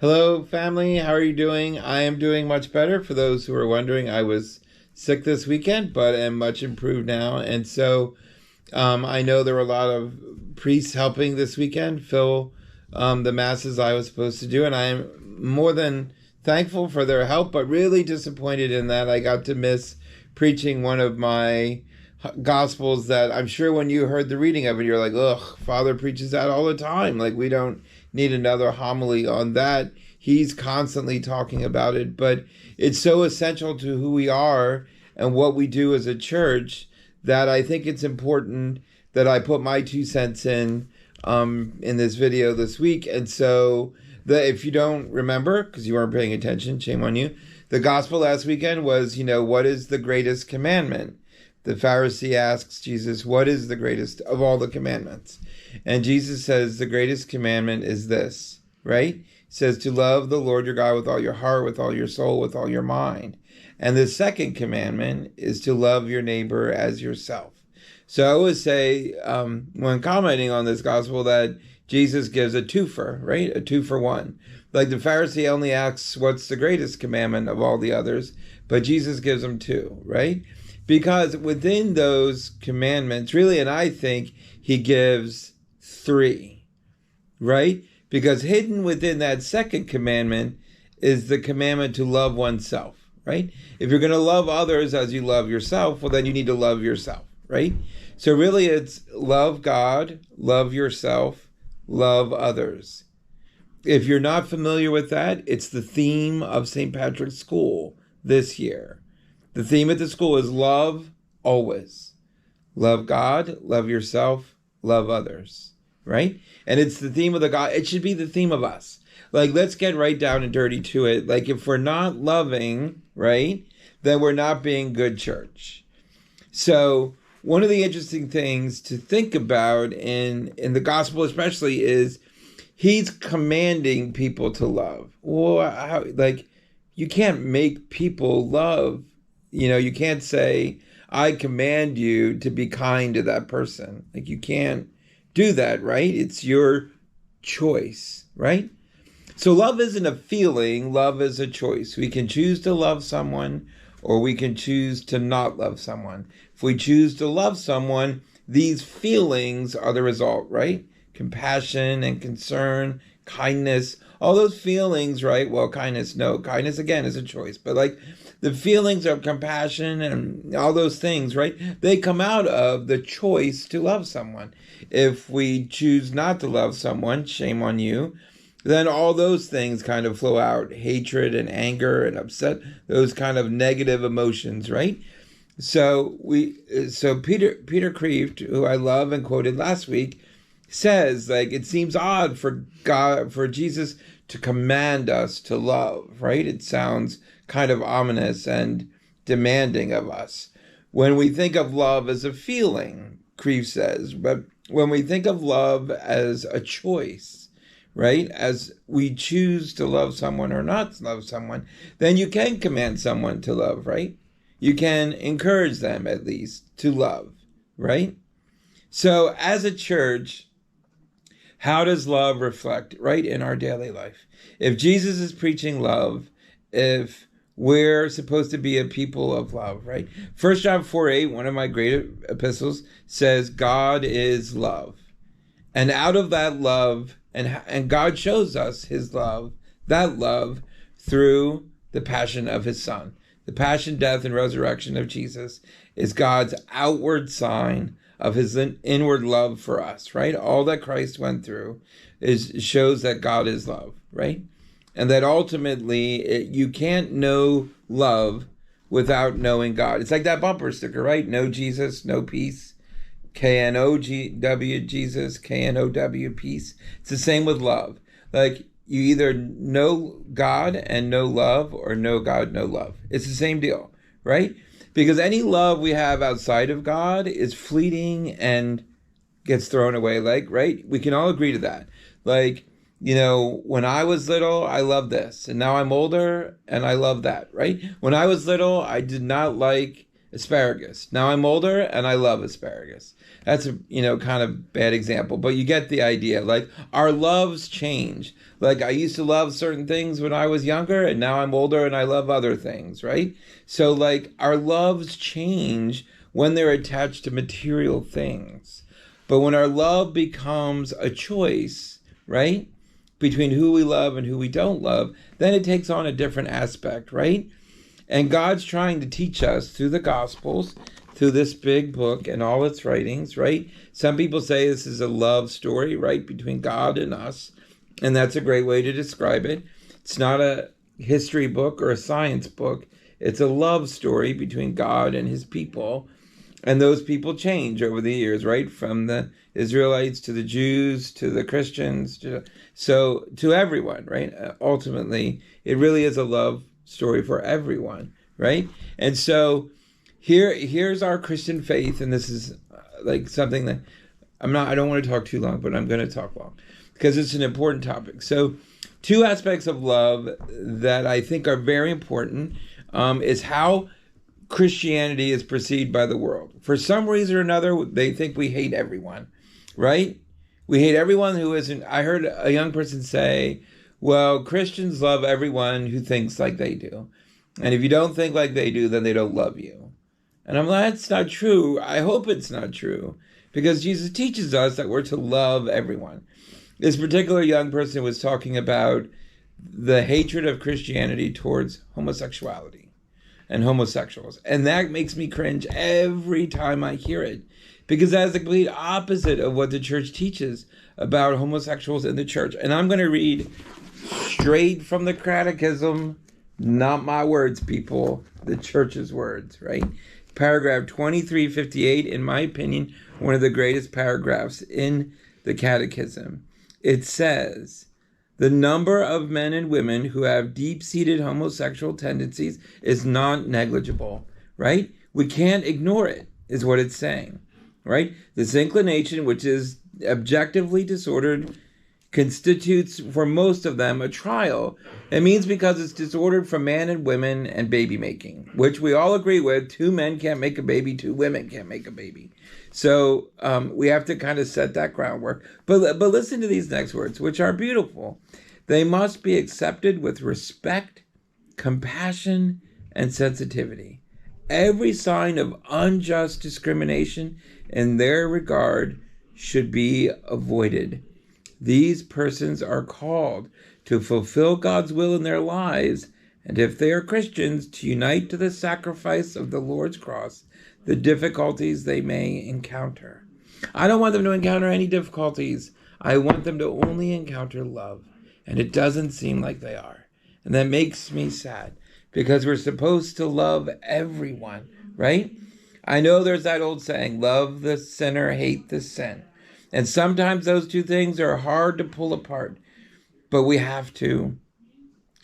Hello, family. How are you doing? I am doing much better. For those who are wondering, I was sick this weekend, but am much improved now. And so I know there were a lot of priests helping this weekend fill the masses I was supposed to do. And I am more than thankful for their help, but really disappointed in that I got to miss preaching one of my gospels that I'm sure when you heard the reading of it, you're like, ugh, Father preaches that all the time. Like, we don't need another homily on that. He's constantly talking about it, but it's so essential to who we are and what we do as a church that I think it's important that I put my 2 cents in this video this week. And so if you don't remember, because you weren't paying attention, shame on you, the gospel last weekend was, what is the greatest commandment? The Pharisee asks Jesus, what is the greatest of all the commandments? And Jesus says, the greatest commandment is this, right? He says to love the Lord your God with all your heart, with all your soul, with all your mind. And the second commandment is to love your neighbor as yourself. So I always say, when commenting on this gospel, that Jesus gives a twofer, right? A 2-for-1. Like the Pharisee only asks, what's the greatest commandment of all the others? But Jesus gives them two, right? Because within those commandments, really, and I think he gives three, right? Because hidden within that second commandment is the commandment to love oneself, right? If you're going to love others as you love yourself, well, then you need to love yourself, right? So really it's love God, love yourself, love others. If you're not familiar with that, it's the theme of St. Patrick's School this year. The theme at the school is love always. Love God, love yourself, love others, right? And it's the theme of the God. It should be the theme of us. Like, let's get right down and dirty to it. Like, if we're not loving, right, then we're not being good church. So one of the interesting things to think about in the gospel especially is he's commanding people to love. Well, you can't make people love. You can't say, I command you to be kind to that person. Like, you can't do that, right? It's your choice, right? So love isn't a feeling, love is a choice. We can choose to love someone or we can choose to not love someone. If we choose to love someone, these feelings are the result, right? Compassion and concern, kindness, all those feelings, right? Well, kindness, no. Kindness, again, is a choice. But like the feelings of compassion and all those things, right? They come out of the choice to love someone. If we choose not to love someone, shame on you, then all those things kind of flow out. Hatred and anger and upset, those kind of negative emotions, right? So Peter Kreeft, who I love and quoted last week, says, like, it seems odd for Jesus to command us to love, right? It sounds kind of ominous and demanding of us. When we think of love as a feeling, Kreeft says, but when we think of love as a choice, right? As we choose to love someone or not to love someone, then you can command someone to love, right? You can encourage them at least to love, right? So as a church, how does love reflect, right, in our daily life? If Jesus is preaching love, if we're supposed to be a people of love, right? 1 John 4:8, one of my great epistles, says God is love. And out of that love, and God shows us his love, that love, through the passion of his Son. The passion, death, and resurrection of Jesus is God's outward sign of his inward love for us, right? All that Christ went through shows that God is love, right? And that ultimately you can't know love without knowing God. It's like that bumper sticker, right? No Jesus, no peace. KNOW Jesus, KNOW peace. It's the same with love. Like, you either know God and know love, or know God, know love. It's the same deal, right? Because any love we have outside of God is fleeting and gets thrown away, like, right? We can all agree to that. Like, when I was little, I loved this. And now I'm older and I love that, right? When I was little, I did not like asparagus. Now I'm older and I love asparagus. That's a, kind of bad example, but you get the idea. Like, our loves change. Like, I used to love certain things when I was younger, and now I'm older and I love other things, right? So, like, our loves change when they're attached to material things. But when our love becomes a choice, right, between who we love and who we don't love, then it takes on a different aspect, right? And God's trying to teach us through the Gospels, through this big book and all its writings, right? Some people say this is a love story, right, between God and us. And that's a great way to describe it. It's not a history book or a science book. It's a love story between God and his people. And those people change over the years, right? From the Israelites to the Jews to the Christians, to everyone, right? Ultimately, it really is a love story for everyone, right? And so here's our Christian faith, and this is like something that I don't want to talk too long, but I'm going to talk long because it's an important topic. So two aspects of love that I think are very important is how Christianity is perceived by the world. For some reason or another, they think we hate everyone, right? We hate everyone who isn't. I heard a young person say, well, Christians love everyone who thinks like they do. And if you don't think like they do, then they don't love you. And I'm like, that's not true. I hope it's not true. Because Jesus teaches us that we're to love everyone. This particular young person was talking about the hatred of Christianity towards homosexuality and homosexuals. And that makes me cringe every time I hear it. Because that's the complete opposite of what the church teaches about homosexuals in the church. And I'm going to read straight from the Catechism, not my words, people, the church's words, right? Paragraph 2358, in my opinion, one of the greatest paragraphs in the Catechism. It says, the number of men and women who have deep-seated homosexual tendencies is non-negligible, right? We can't ignore it, is what it's saying, right? This inclination, which is objectively disordered, constitutes for most of them a trial. It means because it's disordered from man and women and baby making, which we all agree with. 2 men can't make a baby, 2 women can't make a baby. So we have to kind of set that groundwork. But listen to these next words, which are beautiful. They must be accepted with respect, compassion, and sensitivity. Every sign of unjust discrimination in their regard should be avoided. These persons are called to fulfill God's will in their lives, and if they are Christians, to unite to the sacrifice of the Lord's cross the difficulties they may encounter. I don't want them to encounter any difficulties. I want them to only encounter love, and it doesn't seem like they are. And that makes me sad, because we're supposed to love everyone, right? I know there's that old saying, love the sinner, hate the sin. And sometimes those two things are hard to pull apart, but we have to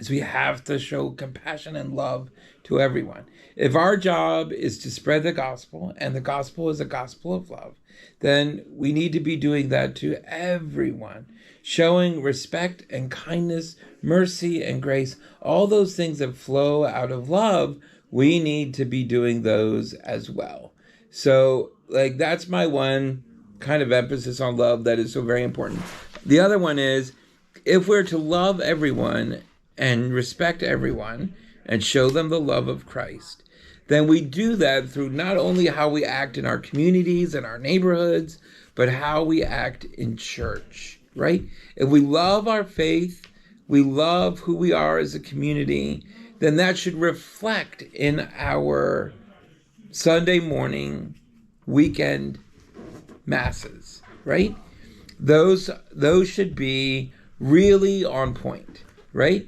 show compassion and love to everyone. If our job is to spread the gospel, and the gospel is a gospel of love, then we need to be doing that to everyone, showing respect and kindness, mercy and grace, all those things that flow out of love. We need to be doing those as well. So, that's my one kind of emphasis on love that is so very important. The other one is, if we're to love everyone and respect everyone and show them the love of Christ, then we do that through not only how we act in our communities and our neighborhoods, but how we act in church, right? If we love our faith, we love who we are as a community, then that should reflect in our Sunday morning, weekend masses, right? Those should be really on point, right?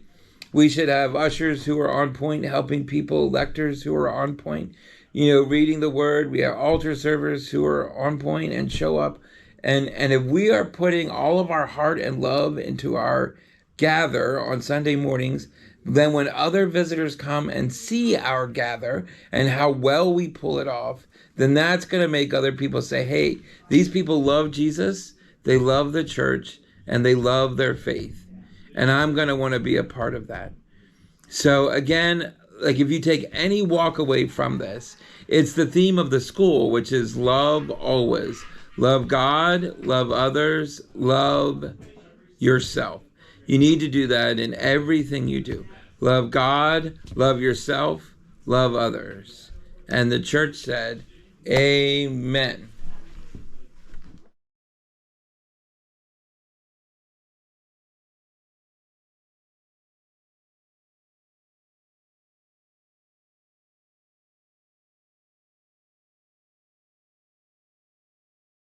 We should have ushers who are on point, helping people, lectors who are on point, reading the word. We have altar servers who are on point and show up. And if we are putting all of our heart and love into our gather on Sunday mornings, then when other visitors come and see our gather and how well we pull it off, then that's going to make other people say, hey, these people love Jesus, they love the church, and they love their faith. And I'm going to want to be a part of that. So again, like if you take any walk away from this, it's the theme of the school, which is love always. Love God, love others, love yourself. You need to do that in everything you do. Love God, love yourself, love others. And the church said, Amen.